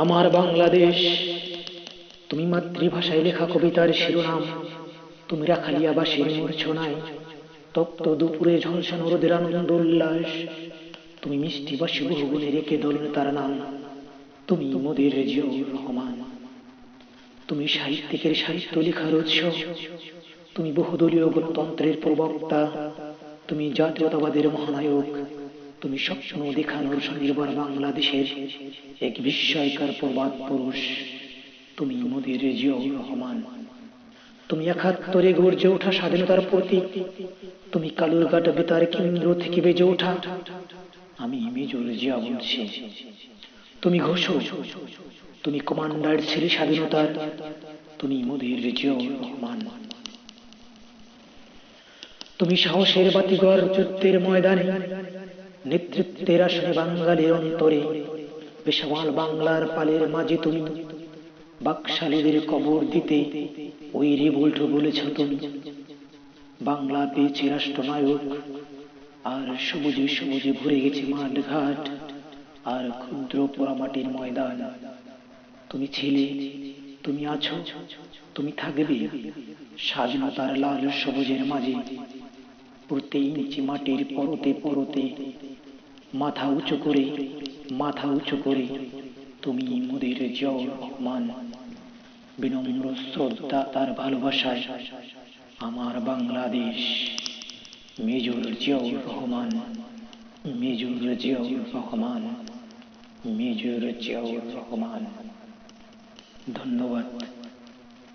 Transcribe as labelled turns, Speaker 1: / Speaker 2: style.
Speaker 1: আমার বাংলাদেশ, তুমি মাতৃভাষায় লেখা কবিতার শিরোনাম, তুমি রাখালিয়াবাসীর মূর্ছনায় তপ্ত দুপুরে ঝলসানো রোদের আনন্দ উল্লাস, তুমি মিষ্টিবাসী বহুগুণে রেখে দোলন তার নাম, তুমি মোদের জিয়াউর রহমান। তুমি সাহিত্যিকের সাহিত্য লেখার উৎস, তুমি বহুদলীয় গণতন্ত্রের প্রবক্তা, তুমি জাতীয়তাবাদের মহানায়ক, তুমি স্বপ্ন দেখানোর স্বনির্ভর বাংলাদেশের এক বিস্ময়কর প্রবাদ পুরুষ, তুমি মোদের জিয়াউর রহমান। তুমি একাত্তরে গর্জে ওঠা স্বাধীনতার প্রতীক, তুমি কালুরঘাট বেতার কেন্দ্র থেকে বেজে ওঠা আমি মেজর জিয়া বলছি। তুমি ঘোষক, তুমি কমান্ডার ছিলে স্বাধীনতার, তুমি মোদের জিয়াউর রহমান। তুমি সাহসের বাতিঘর যুদ্ধের ময়দানে, নেতৃত্বের আসনে বাঙালির অন্তরে, বেসামাল বাংলার পালের মাঝে তুমি বাকশালীদের কবর দিতে ওই রিভোল্ট বলেছ তুমি। বাংলা পেয়েছে রাষ্ট্রনায়ক, আর সবুজে সবুজে ভরে গেছে মাঠ ঘাট আর ক্ষুদ্র পোড়ামাটির ময়দান। তুমি ছিলে, তুমি আছো, তুমি থাকবে স্বাধীনতার লাল সবুজের মাঝে। প্রতি ইঞ্চি মাটির পরতে পরতে, মাথা উঁচু করে, মাথা উঁচু করে, তুমি মোদের জিয়াউর রহমান। বিনম্র শ্রদ্ধা তার ভালোবাসায় আমার Bangladesh, major Ziaur Rahman, major Ziaur Rahman, major Ziaur Rahman. ধন্যবাদ।